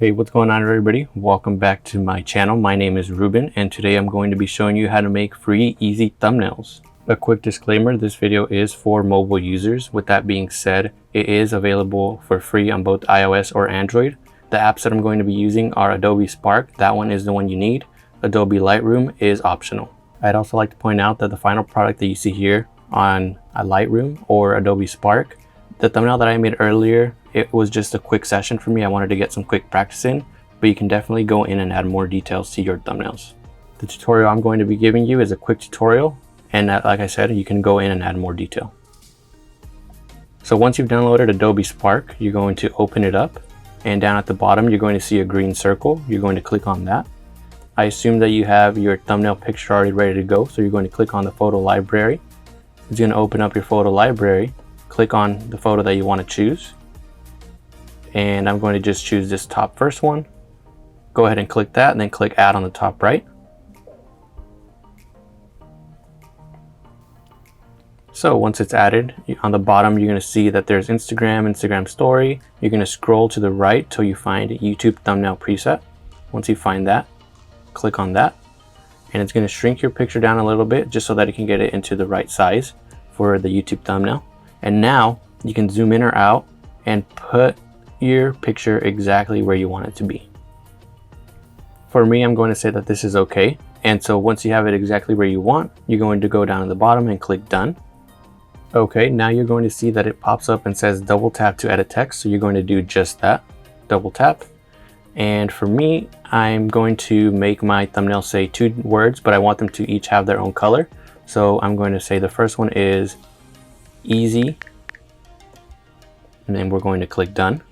Hey, what's going on everybody? Welcome back to my channel. My name is Ruben and today I'm going to be showing you how to make free easy thumbnails. A quick disclaimer, this video is for mobile users. With that being said, it is available for free on both iOS or Android. The apps that I'm going to be using are Adobe Spark, that one is the one you need. Adobe Lightroom is optional. I'd also like to point out that the final product that you see here on a Lightroom or Adobe Spark, the thumbnail that I made earlier, it was just a quick session for me. I wanted to get some quick practice in, but you can definitely go in and add more details to your thumbnails. The tutorial I'm going to be giving you is a quick tutorial, and like I said, you can go in and add more detail. So once you've downloaded Adobe Spark, you're going to open it up, and down at the bottom, you're going to see a green circle. You're going to click on that. I assume that you have your thumbnail picture already ready to go, so you're going to click on the photo library. It's going to open up your photo library. Click on the photo that you want to choose. And I'm going to just choose this top first one. Go ahead and click that and then click add on the top right. So once it's added, on the bottom you're going to see that there's Instagram story. You're going to scroll to the right till you find YouTube thumbnail preset. Once you find that, click on that and it's going to shrink your picture down a little bit just so that it can get it into the right size for the YouTube thumbnail. And now you can zoom in or out and put your picture exactly where you want it to be. For me, I'm going to say that this is okay. And so once you have it exactly where you want, you're going to go down to the bottom and click done. Okay, now you're going to see that it pops up and says double tap to edit text. So you're going to do just that, double tap. And for me, I'm going to make my thumbnail say 2 words, but I want them to each have their own color. So I'm going to say the first one is easy, and then we're going to click done.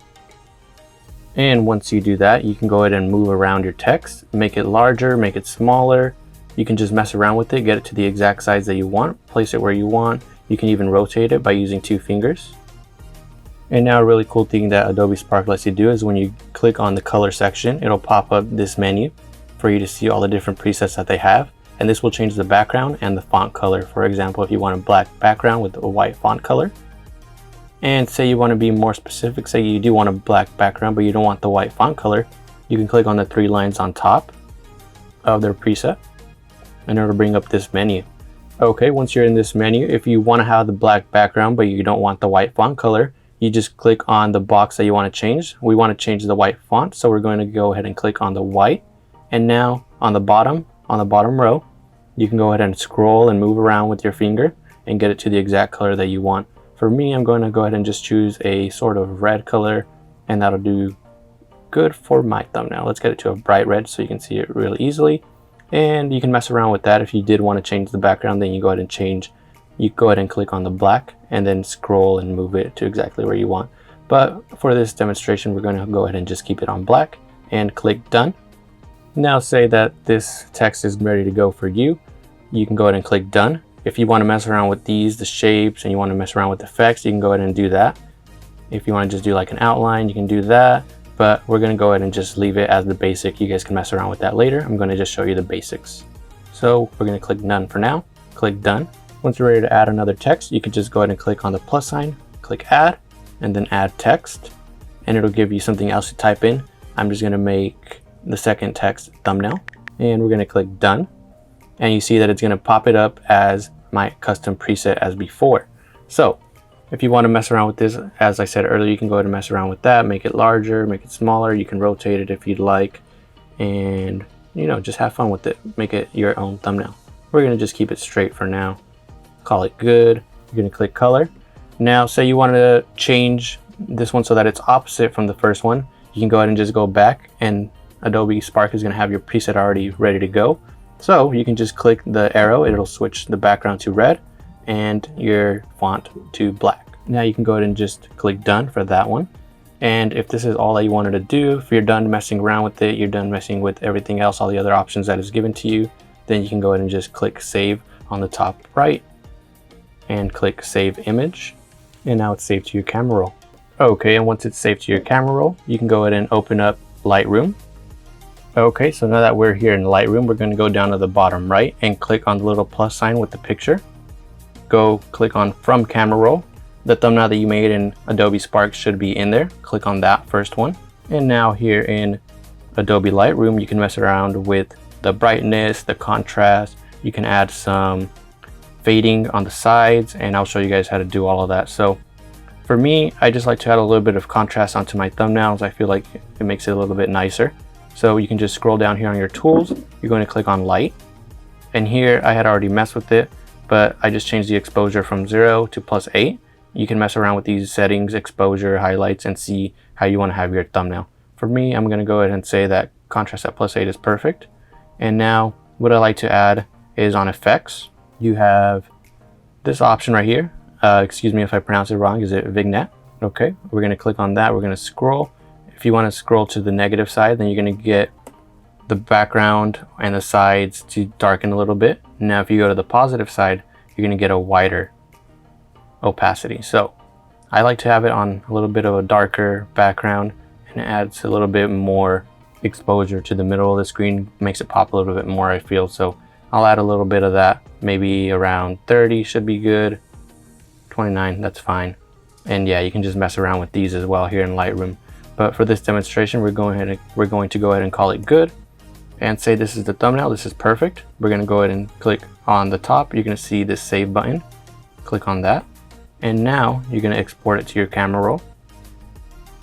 And once you do that, you can go ahead and move around your text, make it larger, make it smaller. You can just mess around with it, get it to the exact size that you want, place it where you want. You can even rotate it by using 2 fingers. And now a really cool thing that Adobe Spark lets you do is when you click on the color section, it'll pop up this menu for you to see all the different presets that they have. And this will change the background and the font color. For example, if you want a black background with a white font color, and say you want to be more specific, say you do want a black background but you don't want the white font color, you can click on the 3 lines on top of their preset and it'll bring up this menu. Okay, once you're in this menu, if you want to have the black background but you don't want the white font color, you just click on the box that you want to change. We want to change the white font, so we're going to go ahead and click on the white. And now on the bottom row, you can go ahead and scroll and move around with your finger and get it to the exact color that you want. For me, I'm going to go ahead and just choose a sort of red color, and that'll do good for my thumbnail. Let's get it to a bright red so you can see it really easily. And you can mess around with that. If you did want to change the background, then you go ahead and change. You go ahead and click on the black and then scroll and move it to exactly where you want. But for this demonstration, we're going to go ahead and just keep it on black and click done. Now say that this text is ready to go for you. You can go ahead and click done. If you want to mess around with the shapes, and you want to mess around with effects, you can go ahead and do that. If you want to just do like an outline, you can do that. But we're going to go ahead and just leave it as the basic. You guys can mess around with that later. I'm going to just show you the basics. So we're going to click none for now. Click done. Once you're ready to add another text, you can just go ahead and click on the plus sign, click add, and then add text. And it'll give you something else to type in. I'm just going to make the second text thumbnail. And we're going to click done. And you see that it's going to pop it up as my custom preset as before. So if you want to mess around with this, as I said earlier, you can go ahead and mess around with that, make it larger, make it smaller. You can rotate it if you'd like, and just have fun with it. Make it your own thumbnail. We're going to just keep it straight for now. Call it good. You're going to click color. Now say you want to change this one so that it's opposite from the first one. You can go ahead and just go back, and Adobe Spark is going to have your preset already ready to go. So you can just click the arrow, it'll switch the background to red and your font to black. Now you can go ahead and just click done for that one. And if this is all that you wanted to do, if you're done messing around with it, you're done messing with everything else, all the other options that is given to you, then you can go ahead and just click save on the top right and click save image. And now it's saved to your camera roll. Okay, and once it's saved to your camera roll, you can go ahead and open up Lightroom. Okay, so now that we're here in Lightroom, we're going to go down to the bottom right and click on the little plus sign with the picture. Go click on from camera roll. The thumbnail that you made in Adobe Spark should be in there. Click on that first one. And now here in Adobe Lightroom, you can mess around with the brightness, the contrast. You can add some fading on the sides, and I'll show you guys how to do all of that. So for me, I just like to add a little bit of contrast onto my thumbnails. I feel like it makes it a little bit nicer. So you can just scroll down here on your tools. You're going to click on light. And here I had already messed with it, but I just changed the exposure from 0 to +8. You can mess around with these settings, exposure, highlights, and see how you want to have your thumbnail. For me, I'm going to go ahead and say that contrast at +8 is perfect. And now what I like to add is on effects. You have this option right here. Excuse me if I pronounce it wrong. Is it vignette? Okay, we're going to click on that. We're going to scroll. If you want to scroll to the negative side, then you're going to get the background and the sides to darken a little bit. Now, if you go to the positive side, you're going to get a wider opacity. So I like to have it on a little bit of a darker background, and it adds a little bit more exposure to the middle of the screen, makes it pop a little bit more, I feel. So I'll add a little bit of that, maybe around 30 should be good. 29, that's fine. And yeah, you can just mess around with these as well here in Lightroom. But for this demonstration, we're going to go ahead and call it good and say this is the thumbnail. This is perfect. We're going to go ahead and click on the top. You're going to see this save button. Click on that. And now you're going to export it to your camera roll.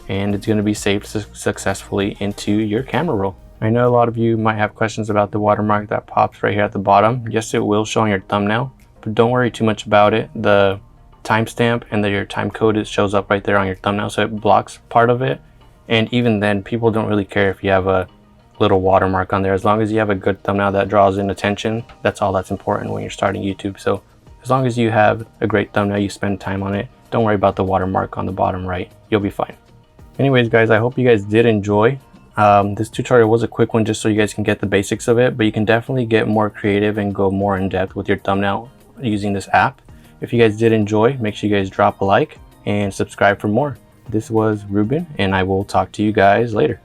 And it's going to be saved successfully into your camera roll. I know a lot of you might have questions about the watermark that pops right here at the bottom. Yes, it will show on your thumbnail, but don't worry too much about it. The timestamp and your time code, it shows up right there on your thumbnail, so it blocks part of it. And even then, people don't really care if you have a little watermark on there. As long as you have a good thumbnail that draws in attention, that's all that's important when you're starting YouTube. So as long as you have a great thumbnail, you spend time on it, don't worry about the watermark on the bottom right. You'll be fine. Anyways, guys, I hope you guys did enjoy. This tutorial was a quick one just so you guys can get the basics of it, but you can definitely get more creative and go more in depth with your thumbnail using this app. If you guys did enjoy, make sure you guys drop a like and subscribe for more. This was Ruben, and I will talk to you guys later.